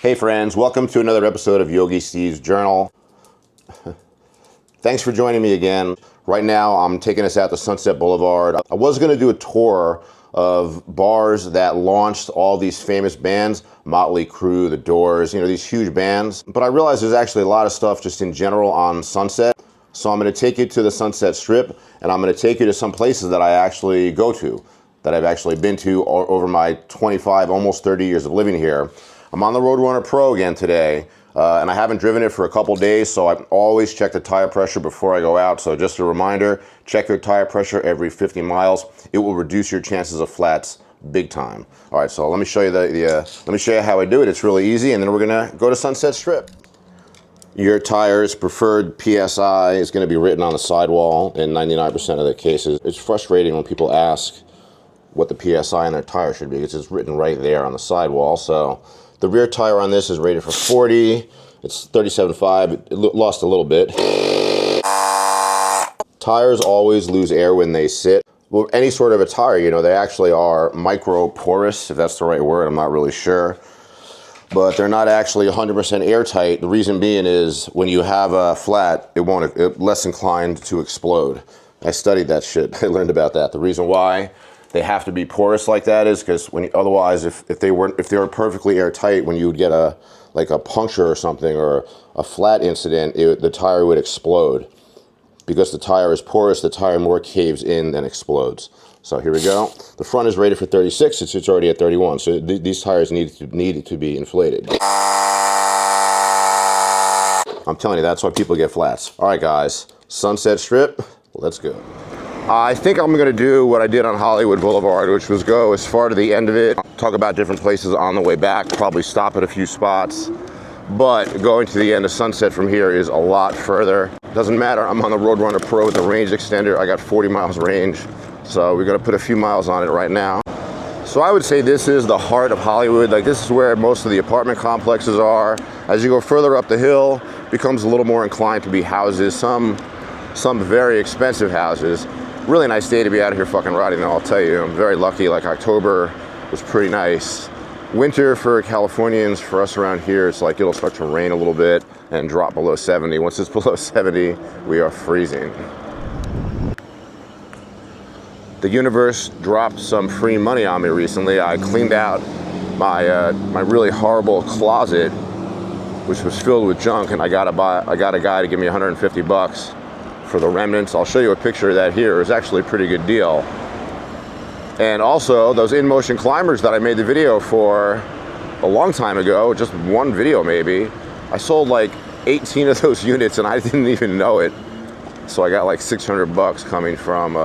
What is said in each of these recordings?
Hey friends, welcome to another episode of Yogi Steves Journal. Thanks for joining me again. Right now I'm taking us out to Sunset Boulevard. I was going to do a tour of bars that launched all these famous bands, Motley Crue, The Doors, you know, these huge bands. But I realized there's actually a lot of stuff just in general on Sunset. So I'm going to take you to the Sunset Strip, and I'm going to take you to some places that I actually go to, that I've actually been to over my 25, almost 30 years of living here. I'm on the Roadrunner Pro again today, and I haven't driven it for a couple days, so I always check the tire pressure before I go out. So just a reminder, check your tire pressure every 50 miles. It will reduce your chances of flats big time. All right, so let me show you let me show you how I do it. It's really easy, and then we're gonna go to Sunset Strip. Your tire's preferred PSI is gonna be written on the sidewall in 99% of the cases. It's frustrating when people ask what the PSI on their tire should be. It's just written right there on the sidewall. So the rear tire on this is rated for 40. It's 37.5. It lost a little bit. Tires always lose air when they sit. Well, any sort of a tire, you know, they actually are micro porous, if that's the right word. I'm not really sure. But they're not actually 100% airtight. The reason being is when you have a flat, it's less inclined to explode. I studied that shit. I learned about that. The reason why they have to be porous like that is because otherwise, if they were perfectly airtight, when you would get a puncture or something or a flat incident, the tire would explode. Because the tire is porous, the tire more caves in than explodes. So here we go. The front is rated for 36. It's already at 31. So these tires need to be inflated. I'm telling you, that's why people get flats. All right, guys. Sunset Strip. Let's go. I think I'm going to do what I did on Hollywood Boulevard, which was go as far to the end of it, talk about different places on the way back, probably stop at a few spots. But going to the end of Sunset from here is a lot further. Doesn't matter, I'm on the Roadrunner Pro with the range extender. I got 40 miles range, so we're going to put a few miles on it right now. So I would say this is the heart of Hollywood. Like, this is where most of the apartment complexes are. As you go further up the hill, it becomes a little more inclined to be houses, some very expensive houses. Really nice day to be out here fucking riding, though, I'll tell you. I'm very lucky. Like, October was pretty nice. Winter for Californians, for us around here, it's like it'll start to rain a little bit and drop below 70. Once it's below 70, we are freezing. The universe dropped some free money on me recently. I cleaned out my really horrible closet, which was filled with junk, and I got a guy to give me 150 bucks for the remnants. I'll show you a picture of that here. It's actually a pretty good deal. And also those in-motion climbers that I made the video for a long time ago, just one video maybe, I sold like 18 of those units and I didn't even know it. So I got like 600 bucks coming from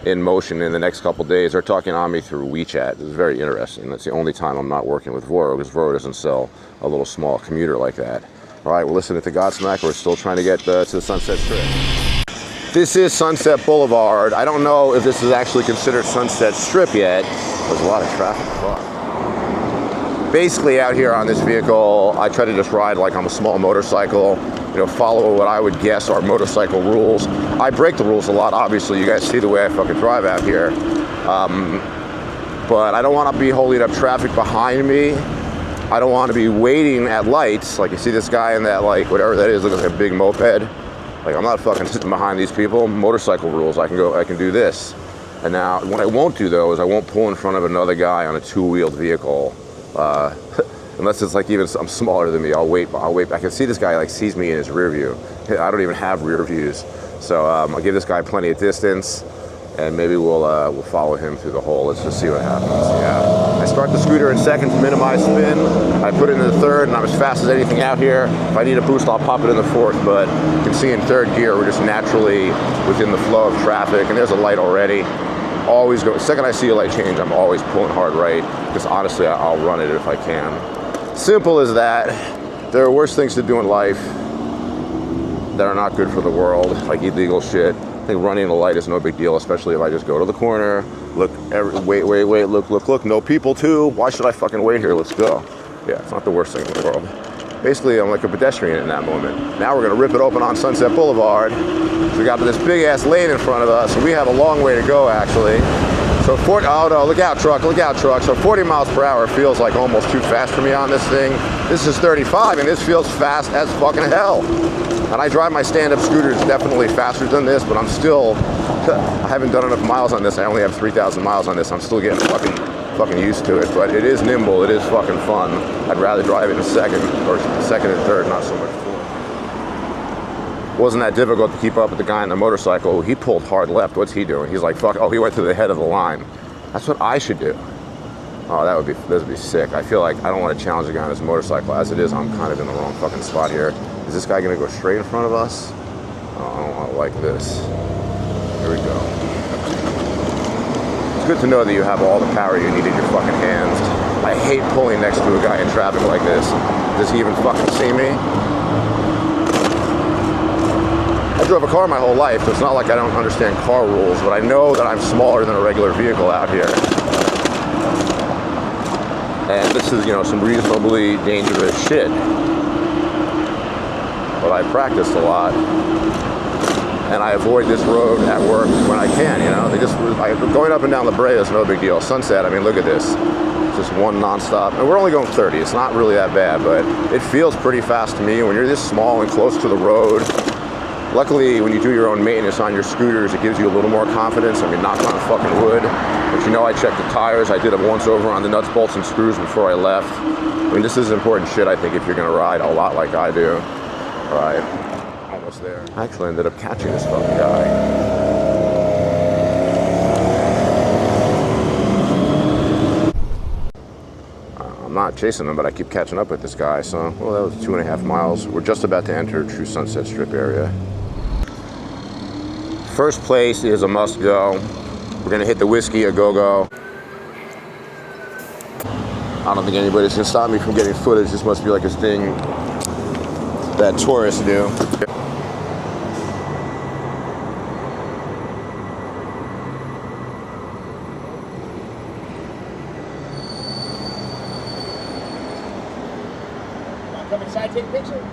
in-motion in the next couple days. They're talking on me through WeChat. It's very interesting. That's the only time I'm not working with Voro, because Voro doesn't sell a little small commuter like that. All right, we're listening to Godsmack. We're still trying to get to the Sunset Strip. This is Sunset Boulevard. I don't know if this is actually considered Sunset Strip yet. There's a lot of traffic. Fuck. Basically, out here on this vehicle, I try to just ride like I'm a small motorcycle, you know, follow what I would guess are motorcycle rules. I break the rules a lot, obviously. You guys see the way I fucking drive out here. But I don't want to be holding up traffic behind me. I don't want to be waiting at lights. Like, you see this guy in that, like, whatever that is, looking like a big moped. Like, I'm not fucking sitting behind these people. Motorcycle rules, I can do this. And now, what I won't do, though, is I won't pull in front of another guy on a two-wheeled vehicle. Unless it's like even I'm smaller than me, I'll wait. I can see this guy like sees me in his rear view. I don't even have rear views. So I'll give this guy plenty of distance, and maybe we'll follow him through the hole. Let's just see what happens. Yeah. I start the scooter in second to minimize spin. I put it in the third, and I'm as fast as anything out here. If I need a boost, I'll pop it in the fourth, but you can see in third gear, we're just naturally within the flow of traffic, and there's a light already. Always go, the second I see a light change, I'm always pulling hard right, because honestly, I'll run it if I can. Simple as that. There are worse things to do in life that are not good for the world, like illegal shit. I think running a light is no big deal, especially if I just go to the corner, look, wait, look, no people too. Why should I fucking wait here? Let's go. Yeah, it's not the worst thing in the world. Basically, I'm like a pedestrian in that moment. Now we're gonna rip it open on Sunset Boulevard. We got this big ass lane in front of us, and we have a long way to go actually. So 40, oh no, look out truck, look out truck. So 40 miles per hour feels like almost too fast for me on this thing. This is 35 and this feels fast as fucking hell. And I drive my stand-up scooters definitely faster than this, but I'm still, I haven't done enough miles on this. I only have 3,000 miles on this. I'm still getting fucking used to it, but it is nimble, it is fucking fun. I'd rather drive it in second and third, not so much fourth. Wasn't that difficult to keep up with the guy on the motorcycle. He pulled hard left. What's he doing? He's like, fuck, oh, he went to the head of the line. That's what I should do. Oh, this would be sick. I feel like I don't want to challenge the guy on his motorcycle. As it is, I'm kind of in the wrong fucking spot here. Is this guy gonna go straight in front of us? Oh, I don't want it like this. Here we go. It's good to know that you have all the power you need in your fucking hands. I hate pulling next to a guy in traffic like this. Does he even fucking see me? I drove a car my whole life, so it's not like I don't understand car rules, but I know that I'm smaller than a regular vehicle out here. And this is, you know, some reasonably dangerous shit. But I practiced a lot. And I avoid this road at work when I can, you know. Going up and down La Brea is no big deal. Sunset, I mean, look at this. It's just one nonstop. And we're only going 30. It's not really that bad, but it feels pretty fast to me. When you're this small and close to the road, luckily, when you do your own maintenance on your scooters, it gives you a little more confidence. I mean, knock on fucking wood. But you know, I checked the tires. I did a once over on the nuts, bolts, and screws before I left. I mean, this is important shit, I think, if you're gonna ride a lot like I do. All right, almost there. I actually ended up catching this fucking guy. I'm not chasing him, but I keep catching up with this guy. So, well, that was 2.5 miles. We're just about to enter True Sunset Strip area. First place is a must go. We're gonna hit the Whisky a go-go. I don't think anybody's gonna stop me from getting footage. This must be like a thing that tourists do. Come inside, take a picture?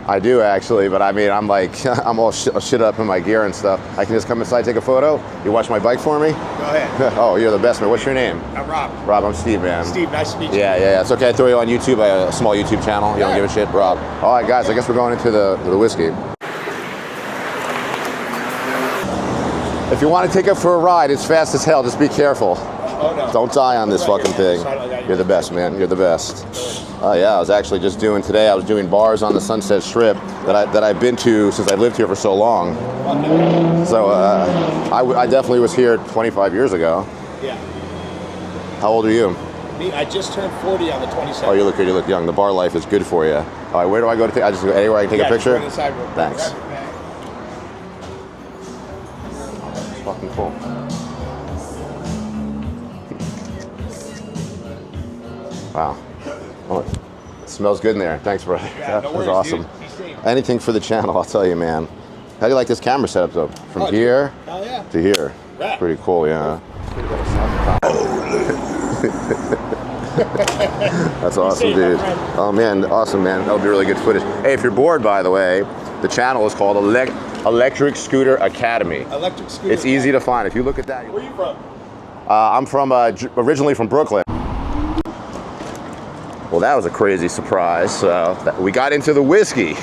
I do actually, but I mean, I'm like, I'm all shit up in my gear and stuff. I can just come inside, take a photo. You watch my bike for me? Go ahead. Oh, you're the best, man. What's your name? I'm Rob. Rob, I'm Steve, man. Steve, nice to meet you. Yeah. It's okay. I throw you on YouTube. I have a small YouTube channel. You don't give a shit, Rob. All right, guys. I guess we're going into the Whisky. If you want to take it for a ride, it's fast as hell. Just be careful. Oh no. Don't die on this fucking thing. You're the best, man. You're the best. Oh yeah, I was actually just doing today. I was doing bars on the Sunset Strip that I've been to since I've lived here for so long. So I definitely was here 25 years ago. Yeah. How old are you? Me, I just turned 40 on the 27th. Oh, you look good. You look young. The bar life is good for you. All right, where do I go to? I just go anywhere I can take a picture. Just go inside. Thanks. It's fucking cool. Wow. Oh, it smells good in there. Thanks, brother. Yeah, that was awesome. Dude. Anything for the channel, I'll tell you, man. How do you like this camera setup, though? From here to here. Yeah. Pretty cool, yeah. That's awesome, dude. Oh, man, awesome, man. That'll be really good footage. Hey, if you're bored, by the way, the channel is called Electric Scooter Academy. Electric Scooter. It's easy to find. If you look at that. Where are you from? I'm from originally from Brooklyn. Well, that was a crazy surprise. We got into the Whisky.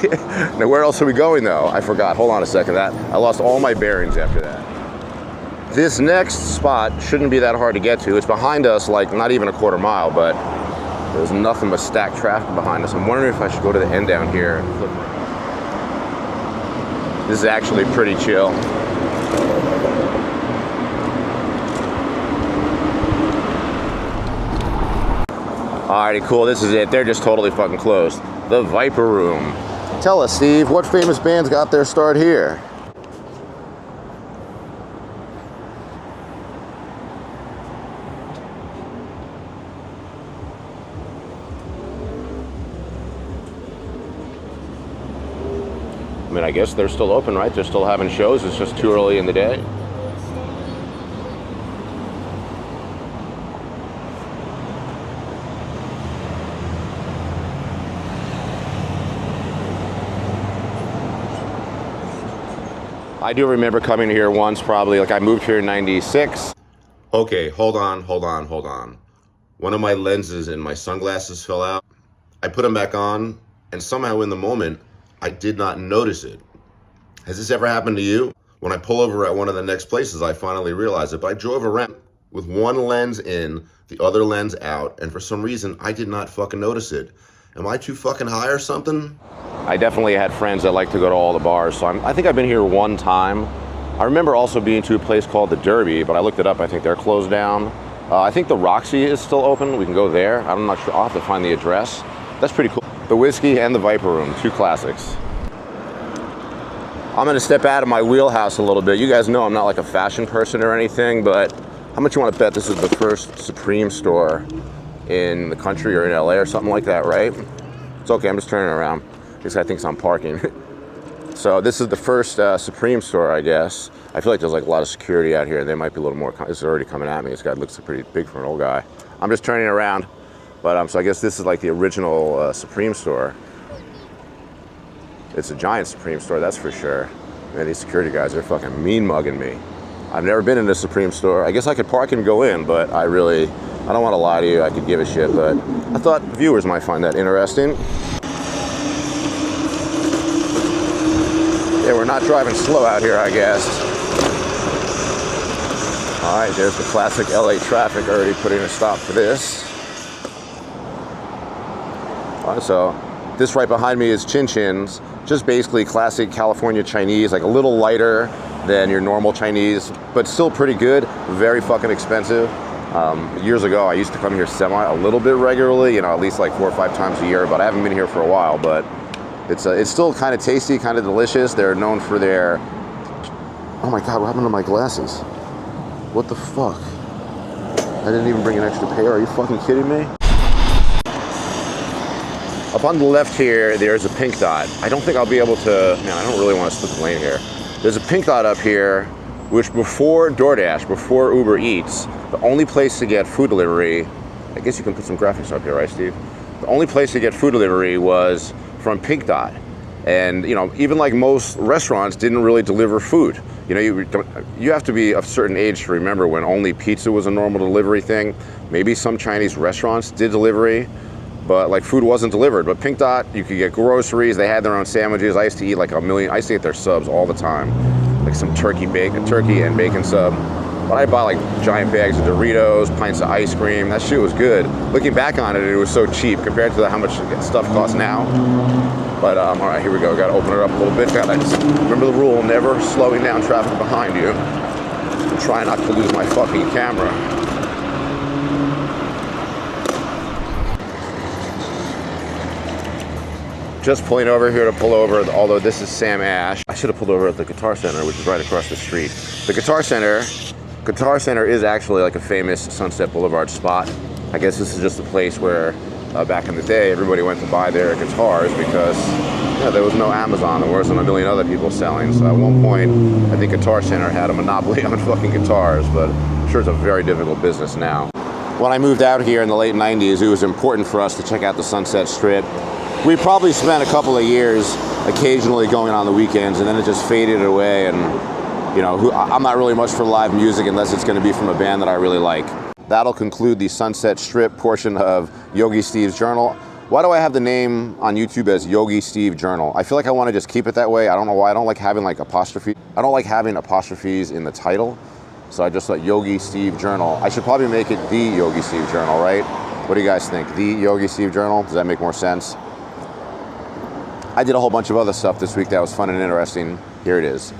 Now, where else are we going, though? I forgot. Hold on a second. I lost all my bearings after that. This next spot shouldn't be that hard to get to. It's behind us, like not even a quarter mile, but there's nothing but stacked traffic behind us. I'm wondering if I should go to the end down here. This is actually pretty chill. Alrighty, cool, this is it. They're just totally fucking closed. The Viper Room. Tell us, Steve, what famous bands got their start here? I mean, I guess they're still open, right? They're still having shows. It's just too early in the day. I do remember coming here once, probably, like I moved here in '96. Okay, hold on. One of my lenses in my sunglasses fell out. I put them back on, and somehow in the moment, I did not notice it. Has this ever happened to you? When I pull over at one of the next places, I finally realize it. But I drove around with one lens in, the other lens out, and for some reason, I did not fucking notice it. Am I too fucking high or something? I definitely had friends that like to go to all the bars, so I think I've been here one time. I remember also being to a place called the Derby, but I looked it up. I think they're closed down. I think the Roxy is still open. We can go there. I'm not sure. I'll have to find the address. That's pretty cool. The Whisky and the Viper Room, two classics. I'm gonna step out of my wheelhouse a little bit. You guys know I'm not like a fashion person or anything, but how much you want to bet this is the first Supreme store in the country or in LA or something like that, right? It's okay, I'm just turning around. This guy thinks I'm parking. So this is the first Supreme store, I guess. I feel like there's like a lot of security out here. They might be a little more, this is already coming at me. This guy looks pretty big for an old guy. I'm just turning around. But so I guess this is like the original Supreme store. It's a giant Supreme store, that's for sure. Man, these security guys are fucking mean mugging me. I've never been in a Supreme store. I guess I could park and go in, but I don't want to lie to you. I could give a shit, but I thought viewers might find that interesting. Yeah, we're not driving slow out here, I guess. All right, there's the classic LA traffic already putting a stop for this. All right, so this right behind me is Chin Chins, just basically classic California Chinese, like a little lighter than your normal Chinese, but still pretty good, very fucking expensive. Years ago, I used to come here a little bit regularly, you know, at least like 4 or 5 times a year, but I haven't been here for a while, but it's still kind of tasty, kind of delicious. They're known for their, oh my God, what happened to my glasses? What the fuck? I didn't even bring an extra pair, are you fucking kidding me? Up on the left here, there's a pink dot. I don't think I'll be able to, man, I don't really want to split the lane here. There's a pink dot up here, which before DoorDash, before Uber Eats, the only place to get food delivery, I guess you can put some graphics up here, right, Steve? The only place to get food delivery was from Pink Dot. And, you know, even like most restaurants didn't really deliver food. You know, you have to be of a certain age to remember when only pizza was a normal delivery thing. Maybe some Chinese restaurants did delivery, but like food wasn't delivered. But Pink Dot, you could get groceries. They had their own sandwiches. I used to eat like I used to get their subs all the time. Like some turkey and bacon sub. But I'd buy like giant bags of Doritos, pints of ice cream. That shit was good. Looking back on it, it was so cheap compared to how much stuff costs now. But all right, here we go. Got to open it up a little bit. Gotta remember the rule: never slowing down traffic behind you. And try not to lose my fucking camera. Just pulling over here to pull over, although this is Sam Ash. I should have pulled over at the Guitar Center, which is right across the street. The Guitar Center is actually like a famous Sunset Boulevard spot. I guess this is just a place where back in the day, everybody went to buy their guitars because there was no Amazon. There wasn't a million other people selling. So at one point, I think Guitar Center had a monopoly on fucking guitars, but I'm sure it's a very difficult business now. When I moved out here in the late 90s, it was important for us to check out the Sunset Strip. We probably spent a couple of years occasionally going on the weekends, and then it just faded away. And you know, I'm not really much for live music unless it's going to be from a band that I really like. That'll conclude the Sunset Strip portion of Yogi Steves Journal. Why do I have the name on YouTube as Yogi Steves Journal? I feel like I want to just keep it that way. I don't know why. I don't like having like apostrophe. I don't like having apostrophes in the title. So I just thought Yogi Steves Journal. I should probably make it the Yogi Steves Journal, right? What do you guys think? The Yogi Steves Journal? Does that make more sense? I did a whole bunch of other stuff this week that was fun and interesting. Here it is.